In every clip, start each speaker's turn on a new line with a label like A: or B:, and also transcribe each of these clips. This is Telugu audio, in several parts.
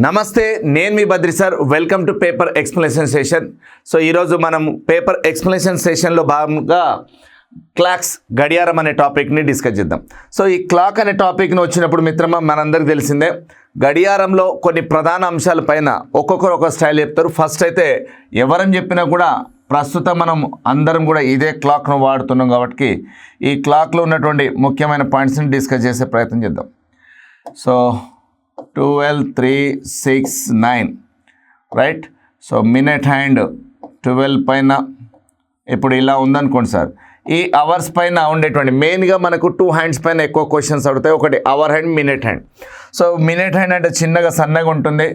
A: నమస్తే, నేను మీ Badri sir. Welcome to paper explanation session. So ఈరోజు మనం పేపర్ ఎక్స్ప్లెనేషన్ సెషన్లో భాగంగా క్లాక్స్ గడియారం అనే టాపిక్ని డిస్కస్ చేద్దాం. సో ఈ క్లాక్ అనే టాపిక్ని వచ్చినప్పుడు మిత్రమా, మనందరికీ తెలిసిందే గడియారంలో కొన్ని ప్రధాన అంశాల పైన ఒక్కొక్కరు ఒక స్టైల్ చెప్తారు. ఫస్ట్ అయితే ఎవరని చెప్పినా కూడా ప్రస్తుతం మనం అందరం కూడా ఇదే క్లాక్ను వాడుతున్నాం కాబట్టి ఈ క్లాక్లో ఉన్నటువంటి ముఖ్యమైన పాయింట్స్ని డిస్కస్ చేసే ప్రయత్నం చేద్దాం. So 12, 3, 6, 9 right. So minute hand 12 పైన ఇప్పుడు ఇలా ఉందనుకోండి సార్. ఈ అవర్స్ పైన ఉండేటువంటి మెయిన్గా మనకు 2 హ్యాండ్స్ పైన ఎక్కువ క్వశ్చన్స్ అడుగుతాయి. ఒకటి hour hand, minute hand. So minute hand అంటే చిన్నగా సన్నగా ఉంటుంది,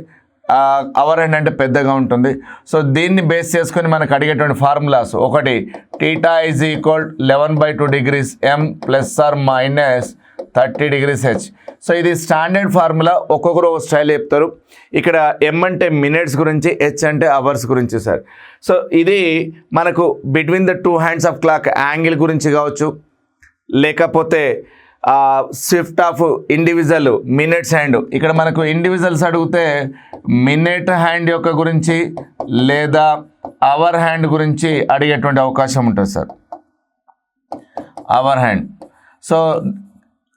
A: అవర్ హ్యాండ్ అంటే పెద్దగా ఉంటుంది. సో దీన్ని బేస్ చేసుకొని మనకు అడిగేటువంటి ఫార్ములాస్ ఒకటి theta is equal 11/2 degrees m ± 30 degrees h. So ఇది స్టాండర్డ్ ఫార్ములా, ఒక్కొక్కరు ఒక స్టైల్ చెప్తారు. ఇక్కడ ఎం అంటే మినిట్స్ గురించి, హెచ్ అంటే అవర్స్ గురించి సార్. సో ఇది మనకు between the 2 hands of clock angle గురించి కావచ్చు, లేకపోతే shift of individual minutes hand. ఇక్కడ మనకు ఇండివిజువల్స్ అడిగితే మినిట్ హ్యాండ్ యొక్క గురించి లేదా అవర్ హ్యాండ్ గురించి అడిగేటువంటి అవకాశం ఉంటుంది సార్. Hour hand. సో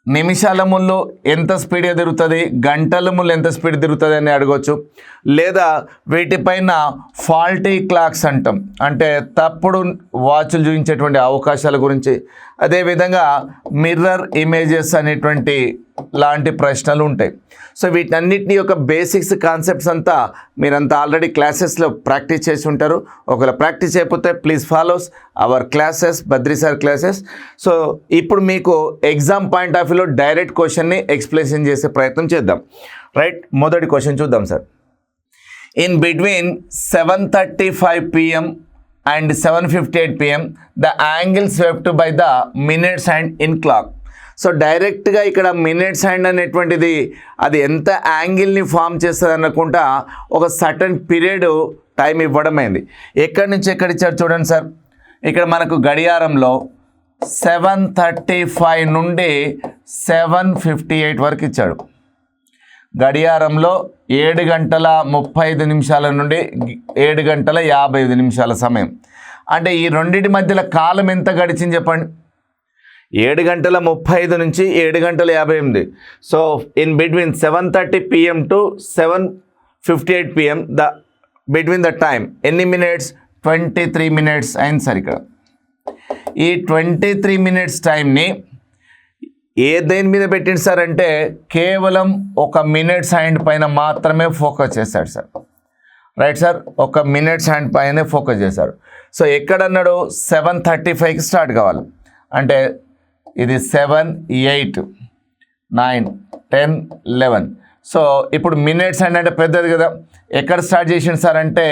A: నిమిషాల ముళ్ళు ఎంత స్పీడ్గా తిరుగుతుంది, గంటల ముళ్ళు ఎంత స్పీడ్ తిరుగుతుంది అని అడగవచ్చు. లేదా వీటిపైన ఫాల్టీ క్లాక్స్ అంటాం, అంటే తప్పుడు వాచ్లు చూపించేటువంటి అవకాశాల గురించి. అదేవిధంగా మిర్రర్ ఇమేజెస్ అనేటువంటి లాంటి ప్రశ్నలు ఉంటాయి. సో వీటన్నిటిని యొక్క బేసిక్స్ కాన్సెప్ట్స్ అంతా మీరంతా ఆల్రెడీ క్లాసెస్లో ప్రాక్టీస్ చేసి ఉంటారు. ఒకవేళ ప్రాక్టీస్ చేయకపోతే please follows our classes, Badri sir classes. So ఇప్పుడు మీకు ఎగ్జామ్ పాయింట్ ఆఫ్ వ్యూలో డైరెక్ట్ క్వశ్చన్ని ఎక్స్ప్లెనేషన్ చేసే ప్రయత్నం చేద్దాం. రైట్, మొదటి క్వశ్చన్ చూద్దాం sir. In between 7:35 PM and 7:58 PM the angle swept by the minutes hand in clock. So డైరెక్ట్గా ఇక్కడ మినిట్స్ హ్యాండ్ అనేటువంటిది అది ఎంత యాంగిల్ని ఫామ్ చేస్తుంది అనుకుంటా ఒక సర్టన్ పీరియడ్ టైం ఇవ్వడమైంది. ఎక్కడి నుంచి ఎక్కడ ఇచ్చారు చూడండి సార్. ఇక్కడ మనకు గడియారంలో 7:35 నుండి 7:58 వరకు ఇచ్చాడు. గడియారంలో 7:35 నుండి 7:55 సమయం. అంటే ఈ రెండింటి మధ్యలో కాలం ఎంత గడిచింది చెప్పండి. 7:35 నుంచి 7:58. So in between 7:30 PM to 7:58 PM between the time ఎన్ని మినిట్స్? 23 minutes అయింది సార్. ఇక్కడ ఈ 23 minutes టైంని దేని మీద పెట్టింది సార్ అంటే కేవలం ఒక మినిట్స్ హ్యాండ్ పైన మాత్రమే ఫోకస్ చేశాడు సార్. రైట్ సార్, ఒక మినిట్స్ హ్యాండ్ పైనే ఫోకస్ చేశారు. సో ఎక్కడన్నాడు 7:35కి స్టార్ట్ కావాలి. అంటే ఇది 7, 8, 9, 10, 11. సో ఇప్పుడు మినిట్స్ హ్యాండ్ అంటే పెద్దది కదా. ఎక్కడ స్టార్ట్ చేసిండు సార్ అంటే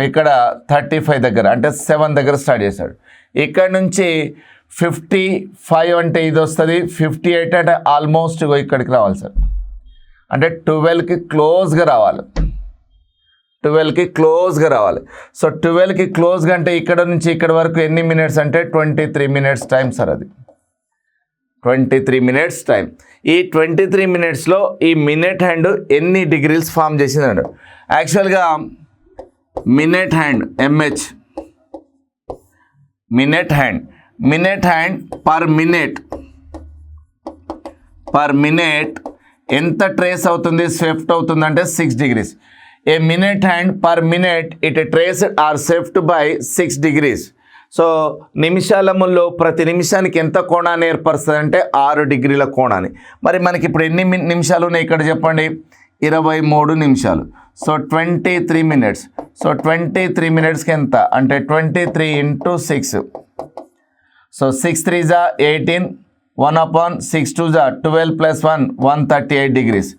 A: ఇక్కడ 35 దగ్గర, అంటే 7 దగ్గర స్టార్ట్ చేశాడు. ఇక్కడ నుంచి 55 అంటే ఇది వస్తుంది, 58 అంటే ఆల్మోస్ట్ ఇక్కడికి రావాలి సార్. అంటే 12కి క్లోజ్గా రావాలి. 12కి క్లోజ్గా రావాలి. సో 12కి క్లోజ్గా అంటే ఇక్కడ నుంచి ఇక్కడ వరకు ఎన్ని మినిట్స్ అంటే 23 minutes టైం సార్. అది 23 minutes టైం. ఈ 23 minutesలో ఈ మినిట్ హ్యాండ్ ఎన్ని డిగ్రీస్ ఫామ్ చేసిందండి? యాక్చువల్గా minute hand MH, minute hand per minute ఎంత ట్రేస్ అవుతుంది, స్విఫ్ట్ అవుతుంది అంటే 6 degrees. A minute hand per minute it traced or swift by 6 degrees. So నిమిషాల ముళ్ళు ప్రతి నిమిషానికి ఎంత కోణాన్ని ఏర్పరుస్తుంది అంటే 6 degrees కోణాన్ని. మరి మనకి ఇప్పుడు ఎన్ని నిమిషాలు ఉన్నాయి ఇక్కడ చెప్పండి? 23 నిమిషాలు. So 23 minutes. సో 23 minutesకి ఎంత అంటే 23 × 6. So 6 3s 18, 1/6 2s 12 + 1 138 degrees.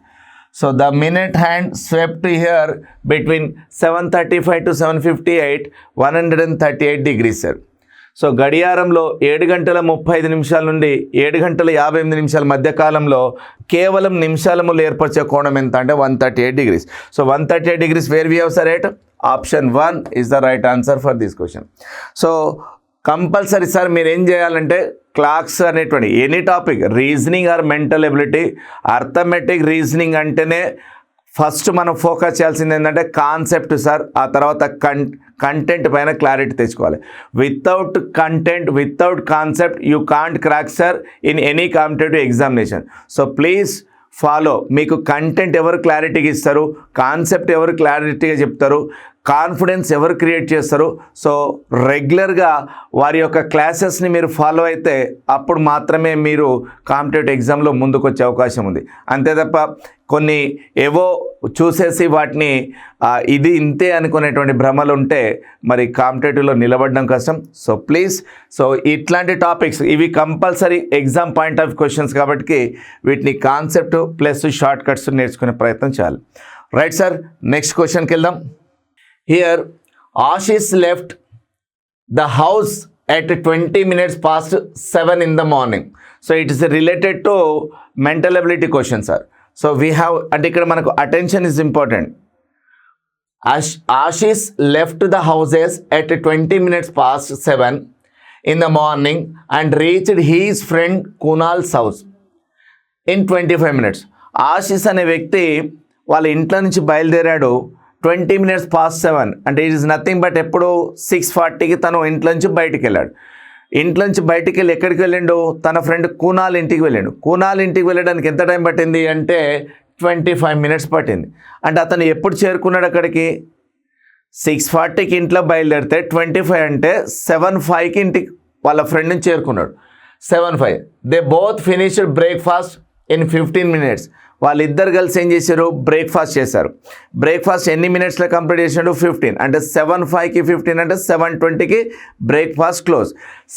A: So the minute hand swept here between 7:35 to 7:58 138 degrees sir. So గడియారంలో 7:35 నుండి 7:58 మధ్య కాలంలో కేవలం నిమిషాల ముళ్ళు ఏర్పరిచే కోణం ఎంత అంటే 138 degrees. So 138 degrees where we have sir at option 1 is the right answer for this question. So compulsory sir మీరు ఏం చేయాలంటే క్లాక్స్ అనేటువంటి any topic reasoning or mental ability, arithmetic reasoning అంటేనే ఫస్ట్ మనం ఫోకస్ చేయాల్సింది ఏంటంటే కాన్సెప్ట్ సార్, ఆ తర్వాత కంటెంట్ పైన క్లారిటీ తెచ్చుకోవాలి. Without content, without concept you can't crack sir in any competitive examination. So please follow. మీకు కంటెంట్ ఎవరు క్లారిటీగా ఇస్తారు, కాన్సెప్ట్ ఎవరు క్లారిటీగా చెప్తారు, కాన్ఫిడెన్స్ ఎవరు క్రియేట్ చేస్తారు. సో రెగ్యులర్గా వారి యొక్క క్లాసెస్ని మీరు ఫాలో అయితే అప్పుడు మాత్రమే మీరు కాంపిటేటివ్ ఎగ్జామ్లో ముందుకు వచ్చే అవకాశం ఉంది. అంతే తప్ప కొన్ని ఏవో చూసేసి వాటిని ఇది ఇంతే అనుకునేటువంటి భ్రమలు ఉంటే మరి కాంపిటేటివ్లో నిలబడడం కష్టం. సో ప్లీజ్, సో ఇట్లాంటి టాపిక్స్ ఇవి compulsory exam point of questions కాబట్టి వీటిని కాన్సెప్ట్ ప్లస్ షార్ట్ కట్స్ నేర్చుకునే ప్రయత్నం చేయాలి. రైట్ సార్, నెక్స్ట్ క్వశ్చన్కి వెళ్దాం. Here, Ashish left the house at 20 minutes past 7 in the morning. So it is related to mental ability question, sir. So we have, and ikkada manaku attention is important. Ashish left the houses at 20 minutes past 7 in the morning and reached his friend Kunal's house in 25 minutes. Ashish అనే వ్యక్తి వాళ్ళ ఇంట్లో నుంచి బయలుదేరాడు 20 minutes past 7, అంటే ఇట్ ఈస్ నథింగ్ బట్ ఎప్పుడు 6:40కి తను ఇంట్లో నుంచి బయటికి వెళ్ళాడు. ఇంట్లో నుంచి బయటికి వెళ్ళి ఎక్కడికి వెళ్ళిండు, తన ఫ్రెండ్ కూనాల్ ఇంటికి వెళ్ళాడు. కూనాల్ ఇంటికి వెళ్ళడానికి ఎంత టైం పట్టింది అంటే 25 minutes పట్టింది. అంటే అతను ఎప్పుడు చేరుకున్నాడు అక్కడికి, 6:40కి ఇంట్లో బయలుదేరితే 25 అంటే 7:05కి ఇంటికి వాళ్ళ ఫ్రెండ్ని చేరుకున్నాడు. 7:05 they both finished breakfast in 15 minutes. వాళ్ళిద్దరు కలిసి ఏం చేశారు, బ్రేక్ఫాస్ట్ చేశారు. బ్రేక్ఫాస్ట్ ఎన్ని మినిట్స్లో కంప్లీట్ చేసాడు, 15. అంటే 7:05కి 15 అంటే 7:20కి బ్రేక్ఫాస్ట్ క్లోజ్.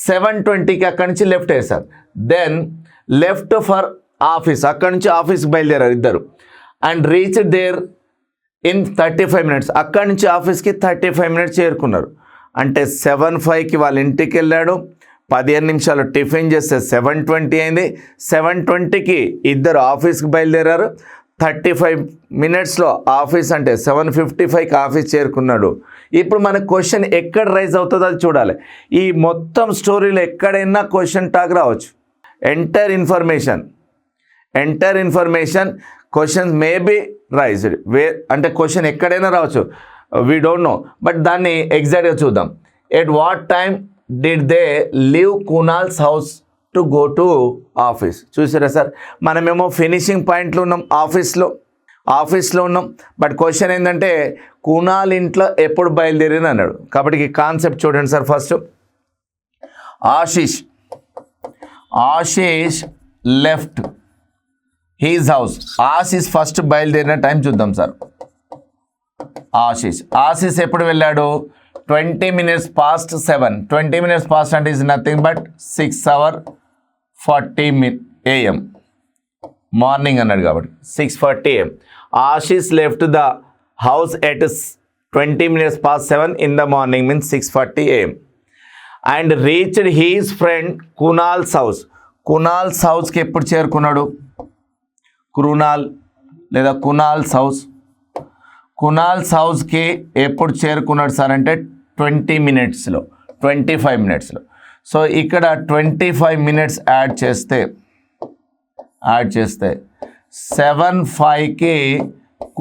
A: 7:20కి అక్కడి నుంచి లెఫ్ట్ వేశారు. దెన్ లెఫ్ట్ ఫర్ ఆఫీస్, అక్కడి నుంచి ఆఫీస్కి బయలుదేరారు ఇద్దరు. And reach there in 35 minutes, అక్కడి నుంచి ఆఫీస్కి 35 minutes చేరుకున్నారు. అంటే 7:05కి వాళ్ళ ఇంటికి వెళ్ళాడు, 15 నిమిషాలు టిఫిన్ చేస్తే 7:20 అయింది. 7:20కి ఇద్దరు ఆఫీస్కి బయలుదేరారు. 35 minutesలో ఆఫీస్ అంటే 7:55కి ఆఫీస్ చేరుకున్నాడు. ఇప్పుడు మన క్వశ్చన్ ఎక్కడ రైజ్ అవుతుందో అది చూడాలి. ఈ మొత్తం స్టోరీలో ఎక్కడైనా క్వశ్చన్ టాక్ రావచ్చు. Enter information questions may be raised అంటే క్వశ్చన్ ఎక్కడైనా రావచ్చు, వీ డోంట్ నో. బట్ దాన్ని ఎగ్జాక్ట్గా చూద్దాం. At what time did they leave Kunal's house to go to office? చూసారా సార్, మనమేమో ఫినిషింగ్ పాయింట్లో ఉన్నాం, ఆఫీస్లో ఉన్నాం. బట్ క్వశ్చన్ ఏంటంటే కునాల్ ఇంట్లో ఎప్పుడు బయలుదేరిన అన్నాడు. కాబట్టి ఈ కాన్సెప్ట్ చూడండి sir. First Ashish left his house. Ashish first బయలుదేరిన టైం చూద్దాం సార్. ఆశీష్ ఎప్పుడు వెళ్ళాడు, 20 minutes past 7. 20 minutes past అంటే is nothing but 6:40 AM morning అన్నాడు కాబట్టి 6:40 AM. Ashish left the house at 20 minutes past 7 in the morning means 6:40 AM and reached his friend Kunal's house. Kunal's హౌస్కి ఎప్పుడు చేరుకున్నాడు, కునాల్స్ హౌస్కి ఎప్పుడు చేరుకున్నాడు సార్ అంటే 20 minutesలో, 25 minutesలో. సో ఇక్కడ 25 minutes యాడ్ చేస్తే 7:05కి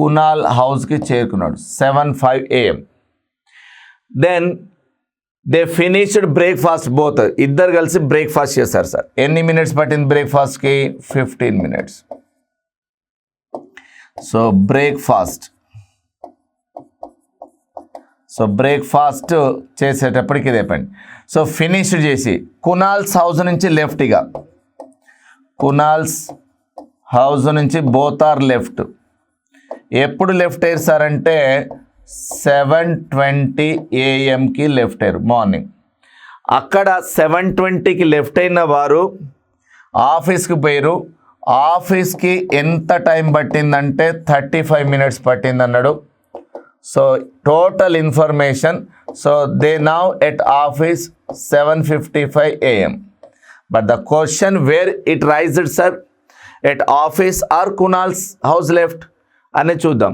A: కునాల్ హౌస్కి చేరుకున్నాడు, 7:05 AM. Then they finished breakfast both, ఇద్దరు కలిసి బ్రేక్ఫాస్ట్ చేశారు సార్. ఎన్ని మినిట్స్ పట్టింది బ్రేక్ఫాస్ట్కి, 15 minutes. సో బ్రేక్ఫాస్ట్ చేసేటప్పటికి ఇది అయిపోయింది. సో ఫినిష్ చేసి కునాల్స్ హౌస్ నుంచి లెఫ్ట్గా, కునాల్స్ హౌస్ నుంచి బోత్ ఆర్ లెఫ్ట్. ఎప్పుడు లెఫ్ట్ అయ్యారు సార్ అంటే 7:20 AM లెఫ్ట్ అయ్యారు మార్నింగ్. అక్కడ 7:20కి లెఫ్ట్ అయిన వారు ఆఫీస్కి పోయారు. ఆఫీస్కి ఎంత టైం పట్టిందంటే 35 minutes పట్టింది అన్నాడు. So total information, so they now at office 7:55 AM. But the question where it raised sir, at office or Kunal's house left అని చూద్దాం.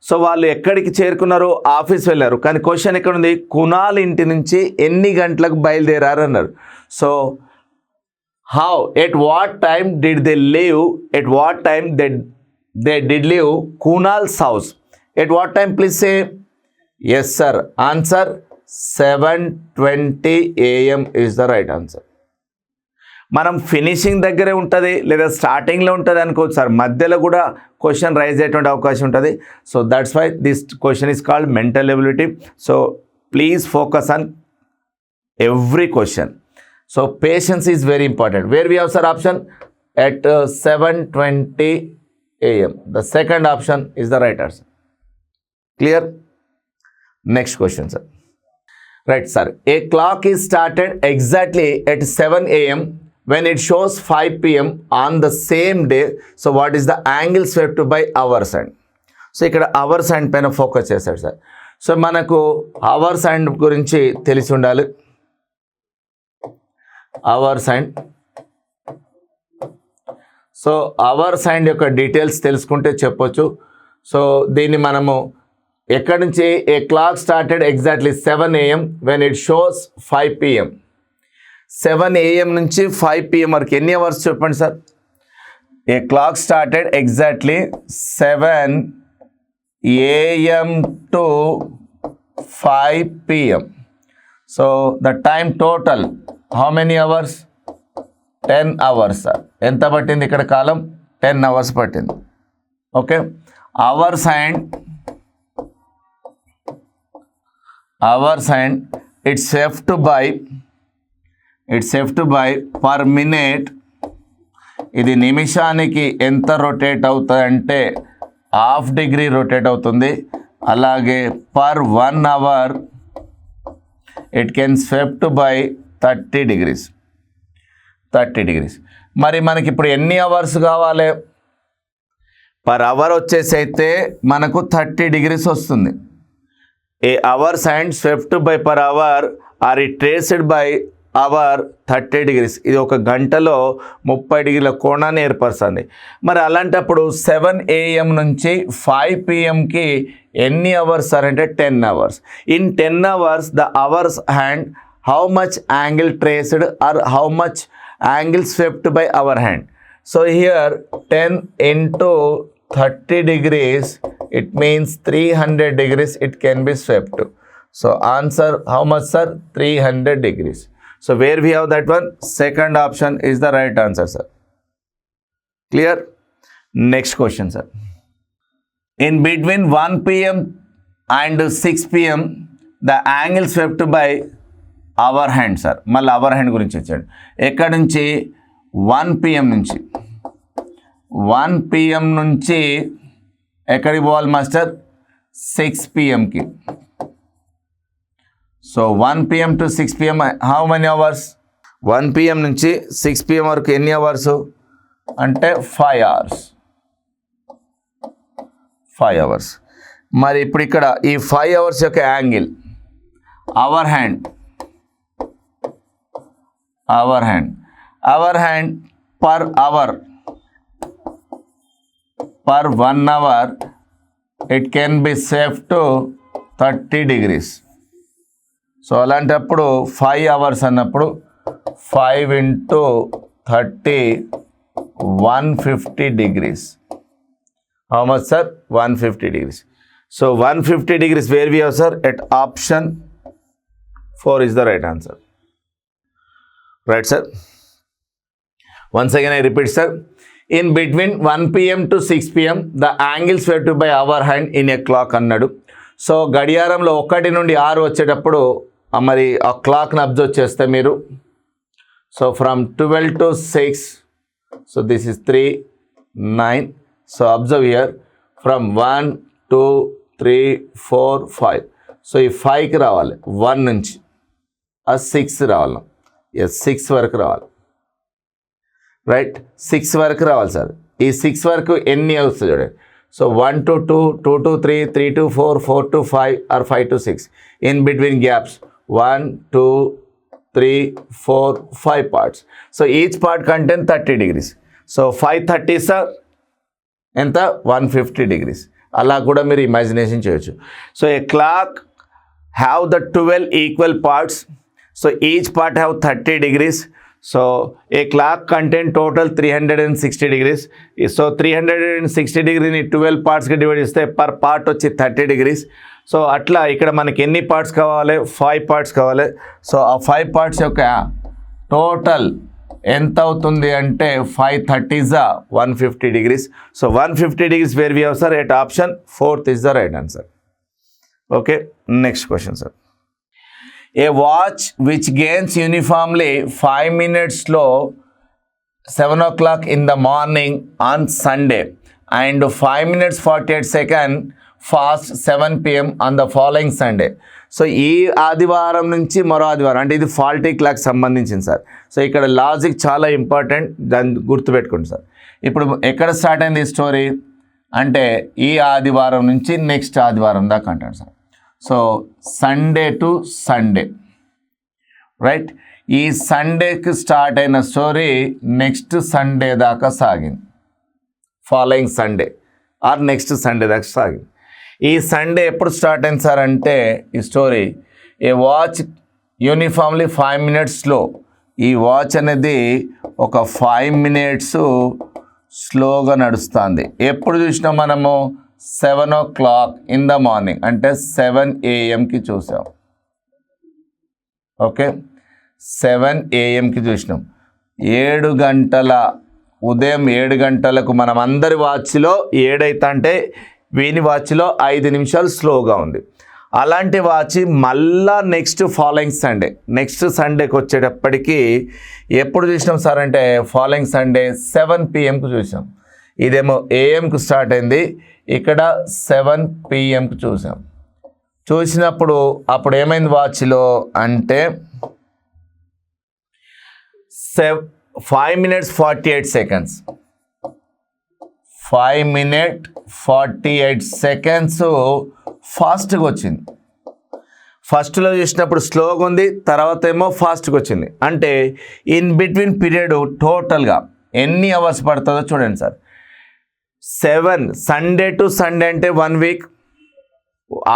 A: సో వాళ్ళు ఎక్కడికి చేరుకున్నారు, ఆఫీస్ వెళ్ళారు. కానీ క్వశ్చన్ ఎక్కడ ఉంది, కునాల్ ఇంటి నుంచి ఎన్ని గంటలకు బయలుదేరారు అన్నారు. So how, at what time did they leave, at what time they did leave Kunal's house. At what time, please say? Yes, sir. Answer 7:20 AM is the right answer. మనం ఫినిషింగ్ దగ్గరే ఉంటుంది లేదా స్టార్టింగ్లో ఉంటుంది అనుకోవచ్చు సార్, మధ్యలో కూడా క్వశ్చన్ రైజ్ అయ్యేటువంటి అవకాశం ఉంటుంది. So that's why this question is called mental ability. So please focus on every question. So patience is very important. Where we have sir option at 7:20 AM. The second option is the right answer. Clear? Next question, sir. Right, sir. A clock is started exactly at 7 AM when it shows 5 PM on the same day. So what is the angle swept by hours hand? So ఇక్కడ hours hand పైన ఫోకస్ చేశాడు సార్. సో మనకు hours hand గురించి తెలిసి ఉండాలి. hours hand. So hours and యొక్క డీటెయిల్స్ తెలుసుకుంటే చెప్పొచ్చు. సో దీన్ని మనము ఎక్కడి నుంచి ఏ clock started exactly 7 AM when it shows 5 PM. 7 AM నుంచి 5 PM వరకు ఎన్ని అవర్స్ చెప్పండి sir? A clock started exactly 7 AM to 5 PM. So the time total how many hours? 10 hours sir. ఎంత పట్టింది ఇక్కడ కాలం? 10 hours పట్టింది. Okay, hours and it's swept by per minute. ఇది నిమిషానికి ఎంత రొటేట్ అవుతుంది అంటే ½ డిగ్రీ రొటేట్ అవుతుంది. అలాగే per 1 hour it can swept by 30 degrees. మరి మనకి ఇప్పుడు ఎన్ని అవర్స్ కావాలి? పర్ అవర్ వచ్చేసి అయితే మనకు 30 degrees వస్తుంది. A hours and swept by per hour are it traced by hour 30 degrees. ఇది ఒక గంటలో 30 డిగ్రీల కోణాన్ని ఏర్పరుస్తుంది. మరి అలాంటప్పుడు 7 AM నుంచి 5 PMకి ఎన్ని అవర్స్ సార్ అంటే 10 hours. In 10 hours the hours hand how much angle traced or how much angle swept by our hand. So here 10 into 30 degrees, it means 300 degrees it can be swept. So answer how much sir? 300 degrees. So where we have that one? Second option is the right answer, sir. Clear? Next question, sir. In between 1 PM and 6 PM, the angle swept by hour hand sir. మళ్ళీ అవర్ హ్యాండ్ గురించి వచ్చాడు. ఎక్కడి నుంచి? 1 PM నుంచి 1 PM నుంచి ఎక్కడికి పోవాలి మాస్టర్? 6 PMకి. So 1 PM to 6 PM how many hours? 1 PM నుంచి 6 PM వరకు ఎన్ని అవర్స్ అంటే 5 hours. 5 hours. మరి ఇప్పుడు ఇక్కడ ఈ 5 hours యొక్క angle hour hand per hour, per 1 hour it can be set to 30 degrees. So అలాంటప్పుడు 5 hours అన్నప్పుడు 5 into 30 150 degrees. How much sir? 150 degrees. So 150 degrees where we have sir? At option 4 is the right answer. Right sir. Once again I repeat sir. In between 1 PM to 6 PM the angle swept by our hand in a clock అన్నాడు. సో గడియారంలో 1 నుండి 6 వచ్చేటప్పుడు మరి ఆ క్లాక్ని అబ్జర్వ్ చేస్తే మీరు so from 12 to 6 so this is 3 9. So observe here from 1 2 3 4 5. So ఈ 5కి రావాలి 1 నుంచి ఆ 6 రావాలి. ఎస్ 6 వరకు రావాలి. రైట్ 6 వరకు రావాలి సార్. ఈ 6 వరకు ఎన్ని వస్తుంది చూడండి. So 1 to 2 2 to 3 3 to 4 4 to 5 or 5 to 6. In between gaps 1 2 3 4 5 parts. So each part contain 30 degrees. So 530 sir ఎంత 150 degrees. అలా కూడా మీరు ఇమాజినేషన్ చేయొచ్చు. So a clock have the 12 equal parts. So each part have 30 degrees. So a clock content total 360 degrees. So 360 degreesని 12 పార్ట్స్గా డివైడ్ చేస్తే పర్ పార్ట్ వచ్చి 30 degrees. సో అట్లా ఇక్కడ మనకి ఎన్ని పార్ట్స్ కావాలి? 5 పార్ట్స్ కావాలి. సో ఆ 5 పార్ట్స్ యొక్క టోటల్ ఎంత అవుతుంది అంటే 530 is 150 degrees. So 150 degrees where we have, sir, at option 4th is the right answer. Okay, next question, sir. A watch which gains uniformly 5 minutes slow 7 o'clock in the morning on Sunday and 5 minutes 48 seconds fast 7 p.m. on the following Sunday. So ఈ ఆదివారం నుంచి మరో ఆదివారం, అంటే ఇది ఫాల్టీ క్లాక్ సంబంధించింది సార్. సో ఇక్కడ లాజిక్ చాలా ఇంపార్టెంట్, దాన్ని గుర్తుపెట్టుకోండి సార్. ఇప్పుడు ఎక్కడ స్టార్ట్ అయింది ఈ స్టోరీ అంటే ఈ ఆదివారం నుంచి నెక్స్ట్ ఆదివారం దాకా అంటాడు sir. So Sunday to Sunday, right? ఈ సండేకి స్టార్ట్ అయిన స్టోరీ నెక్స్ట్ సండే దాకా సాగింది, following Sunday or next Sunday దాకా సాగింది. ఈ సండే ఎప్పుడు స్టార్ట్ అయింది సార్ అంటే ఈ స్టోరీ ఏ వాచ్ యూనిఫామ్లీ 5 minutes స్లో. ఈ వాచ్ అనేది ఒక 5 minutes స్లోగా నడుస్తుంది. ఎప్పుడు చూసినా మనము 7 o'clock in the morning అంటే 7 AM చూసాం. ఓకే, 7 AM చూసినాం. 7 గంటల ఉదయం 7 గంటలకు మనం అందరి వాచ్లో 7 అయితే అంటే వీని వాచ్లో 5 నిమిషాలు స్లోగా ఉంది. అలాంటి వాచ్ మళ్ళా నెక్స్ట్ ఫాలోయింగ్ సండే, నెక్స్ట్ సండేకి వచ్చేటప్పటికి ఎప్పుడు చూసినాం సార్ అంటే ఫాలోయింగ్ సండే 7 PM చూసాం. ఇదేమో AM స్టార్ట్ అయింది, ఇక్కడ 7 PM చూసాం. చూసినప్పుడు అప్పుడు ఏమైంది వాచ్లో అంటే 5 minutes 48 seconds 5 minutes 48 seconds ఫాస్ట్గా వచ్చింది. ఫస్ట్లో చూసినప్పుడు స్లోగా ఉంది, తర్వాత ఏమో ఫాస్ట్గా వచ్చింది. అంటే ఇన్ బిట్వీన్ పీరియడ్ టోటల్గా ఎన్ని అవర్స్ పడుతుందో చూడండి సార్. 7 సండే టు సండే అంటే 1 week,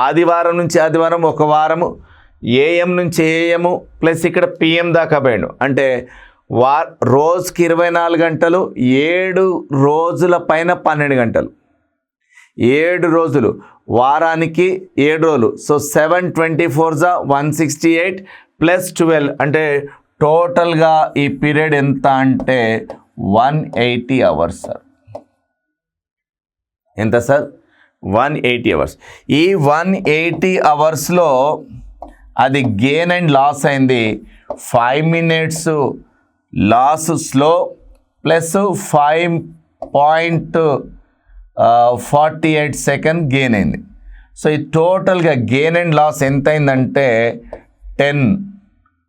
A: ఆదివారం నుంచి ఆదివారం 1 వారము, AM నుంచి AM ప్లస్ ఇక్కడ PM దాకా పోయాడు. అంటే రోజుకి 24 గంటలు, 7 రోజుల పైన 12 గంటలు, 7 రోజులు, వారానికి 7 రోజులు. సో 7 24 168 ప్లస్ 12 అంటే టోటల్గా ఈ పీరియడ్ ఎంత అంటే 180 hours సార్. ఎంత సార్? 180 hours. ఈ 180 hoursలో అది గెయిన్ అండ్ లాస్ అయింది. 5 minutes loss slow plus 5.48 seconds gain అయింది. సో ఈ టోటల్గా గెయిన్ అండ్ లాస్ ఎంత అయిందంటే 10.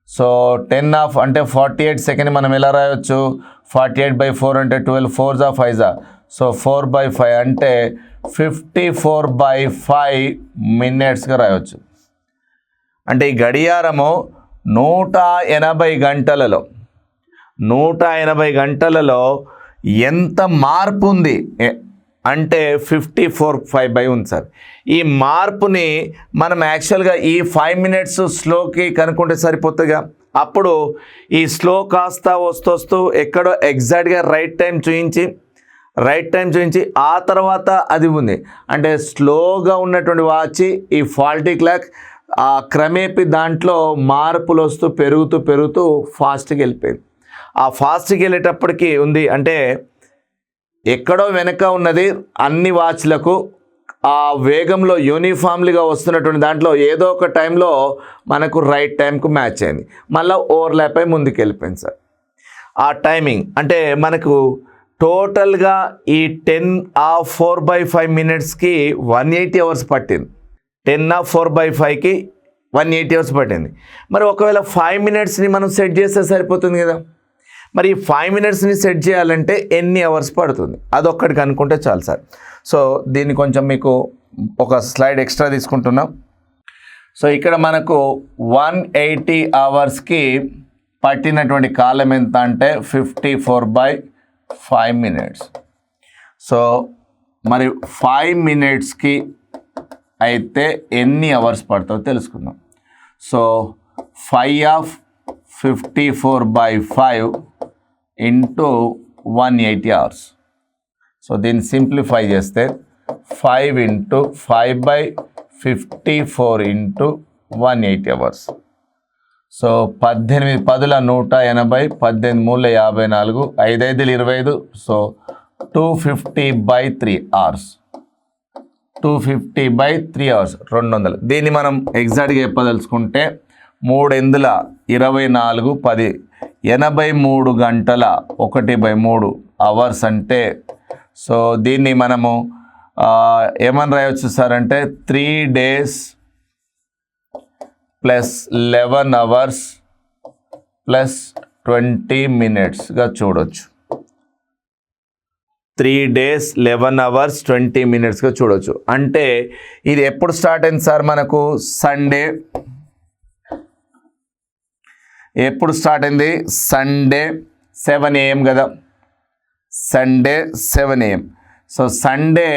A: సో 10 ఆఫ్ అంటే 48 seconds మనం ఎలా రాయవచ్చు? 48/4 అంటే 12, 4 5 సో 4/5 అంటే 54/5 minutesగా రాయవచ్చు. అంటే ఈ గడియారము 180 గంటలలో ఎంత మార్పు ఉంది అంటే 54/5 ఉంది సార్. ఈ మార్పుని మనం యాక్చువల్గా ఈ 5 minutes స్లోకి కనుక్కుంటే సరిపోతుందిగా. అప్పుడు ఈ స్లో కాస్త వస్తూ ఎక్కడో ఎగ్జాక్ట్గా రైట్ టైం చూపించి ఆ తర్వాత అది ఉంది. అంటే స్లోగా ఉన్నటువంటి వాచ్ ఈ ఫాల్టీ క్లాక్ ఆ క్రమేపీ దాంట్లో మార్పులు వస్తూ పెరుగుతూ ఫాస్ట్గా వెళ్ళిపోయింది. ఆ ఫాస్ట్గా వెళ్ళేటప్పటికి ఉంది అంటే ఎక్కడో వెనక ఉన్నది అన్ని వాచ్లకు ఆ వేగంలో యూనిఫామ్లీగా వస్తున్నటువంటి దాంట్లో ఏదో ఒక టైంలో మనకు రైట్ టైంకు మ్యాచ్ అయింది, మళ్ళీ ఓవర్లాప్ అయి ముందుకు వెళ్ళిపోయింది సార్. ఆ టైమింగ్ అంటే మనకు టోటల్గా ఈ 10/4/5 minutesకి 180 hours పట్టింది. 10/4/5కి 180 hours పట్టింది. మరి ఒకవేళ 5 minutesని మనం సెట్ చేస్తే సరిపోతుంది కదా. మరి 5 minutesని సెట్ చేయాలంటే ఎన్ని అవర్స్ పడుతుంది అదొక్కడికి అనుకుంటే చాలు సార్. సో దీన్ని కొంచెం మీకు ఒక స్లైడ్ ఎక్స్ట్రా తీసుకుంటున్నాం. సో ఇక్కడ మనకు 180 hours పట్టినటువంటి కాలం ఎంత అంటే 54/5 minutes. సో మరి 5 minutesకి అయితే ఎన్ని అవర్స్ పడుతుందో తెలుసుకుందాం. So 5 54/5 into 180 hours. సో దీన్ని సింప్లిఫై చేస్తే 5 into 5/54 into 180 hours. So 18 10 180, 18 3 54, 5 5 25. So 250/3 hours. 250/3 hours 200. దీన్ని మనం ఎగ్జాక్ట్గా చెప్పదలుచుకుంటే 3 24 10 83 గంటల 1/3 అవర్స్ అంటే, సో దీన్ని మనము ఏమని రాయవచ్చు సార్ అంటే 3 days ప్లస్ 11 hours ప్లస్ 20 minutesగా చూడవచ్చు. 3 days 11 hours 20 minutesగా చూడవచ్చు. అంటే ఇది ఎప్పుడు స్టార్ట్ అయింది సార్ మనకు? సండే. ఎప్పుడు స్టార్ట్ అయింది? సండే 7 AM కదా, Sunday 7 AM. So Sunday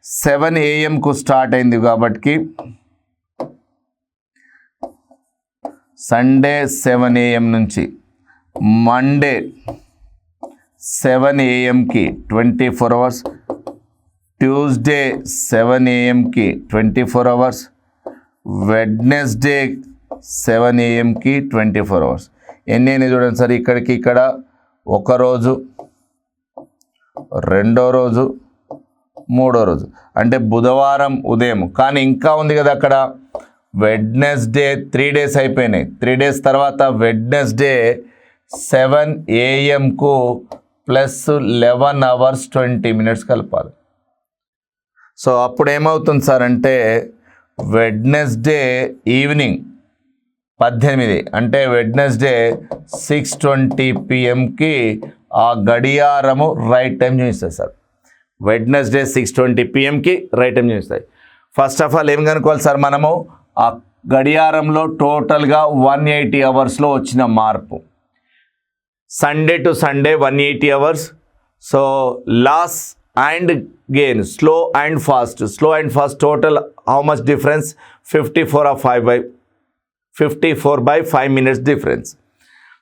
A: 7 AM start అయింది కాబట్టి సండే 7 AM నుంచి Monday 7 AMకి 24 hours, Tuesday 7 AMకి 24 hours, Wednesday 7 AMకి 24 hours. ఎన్ని చూడండి సార్, ఇక్కడికి ఇక్కడ ఒక రోజు, రెండో రోజు, మూడో రోజు, అంటే బుధవారం ఉదయం. కానీ ఇంకా ఉంది కదా అక్కడ వెడ్నెస్డే 3 days అయిపోయినాయి. 3 days తర్వాత Wednesday 7 AM plus 11 hours 20 minutes కలపాలి. సో అప్పుడు ఏమవుతుంది సార్ అంటే వెడ్నెస్డే ఈవినింగ్ 18 అంటే వెడ్నెస్డే 6:20 PMకి ఆ గడియారము రైట్ టైం చూపిస్తుంది సార్. వెడ్నెస్డే 6:20 PMకి రైట్ టైం చూపిస్తాయి. ఫస్ట్ ఆఫ్ ఆల్ ఏం కనుక్కోవాలి సార్ మనము? ఆ గడియారంలో టోటల్గా 180 అవర్స్లో వచ్చిన మార్పు. Sunday to Sunday 180 hours. So loss and gain, slow and fast. Slow and fast total how much difference? 54/5 minutes difference.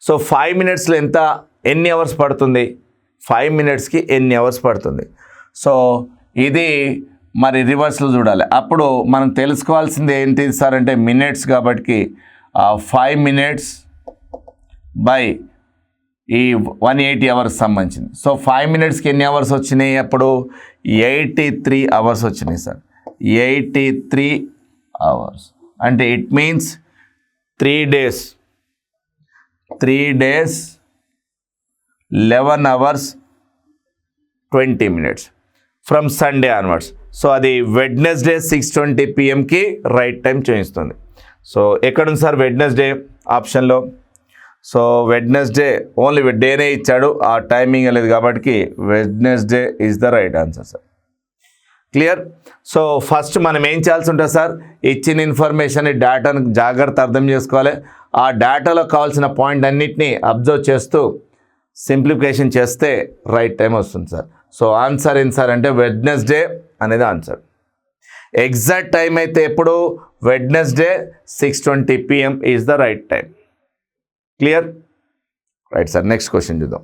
A: So 5 minutesలో ఎన్ని అవర్స్ పడుతుంది? 5 minutesకి ఎన్ని అవర్స్ పడుతుంది? సో ఇది మరి రివర్స్లో చూడాలి. అప్పుడు మనం తెలుసుకోవాల్సింది ఏంటి సార్ అంటే మినిట్స్ కాబట్టి 5 minutes బై ఈ 180 అవర్స్ సంబంధించింది. సో 5 minutesకి ఎన్ని అవర్స్ వచ్చినాయి? అప్పుడు 83 అవర్స్ వచ్చినాయి సార్. 83 అవర్స్ అంటే it means 3 days 11 hours 20 minutes from Sunday onwards. So అది వెడ్నెస్డే 6:20 PMకి రైట్ టైం చూపిస్తుంది. సో ఎక్కడుంది సార్ వెడ్నెస్డే ఆప్షన్లో? సో వెడ్నెస్డే ఓన్లీ డేనే ఇచ్చాడు, ఆ టైమింగ్ లేదు కాబట్టి Wednesday is the right answer sir. Clear? So first మనం ఏం చేయాల్సి ఉంటుంది సార్? ఇచ్చిన ఇన్ఫర్మేషన్ డేటాను జాగ్రత్త అర్థం చేసుకోవాలి. ఆ డేటాలో కావాల్సిన పాయింట్ అన్నిటినీ అబ్జర్వ్ చేస్తూ సింప్లిఫికేషన్ చేస్తే రైట్ టైం వస్తుంది సార్. సో ఆన్సర్ ఏంటి సార్ అంటే వెడ్నెస్డే అనేది ఆన్సర్. ఎగ్జాక్ట్ టైం అయితే ఎప్పుడు? Wednesday 6:20 PM is the right time. Clear? Right sir. Next question చూద్దాం.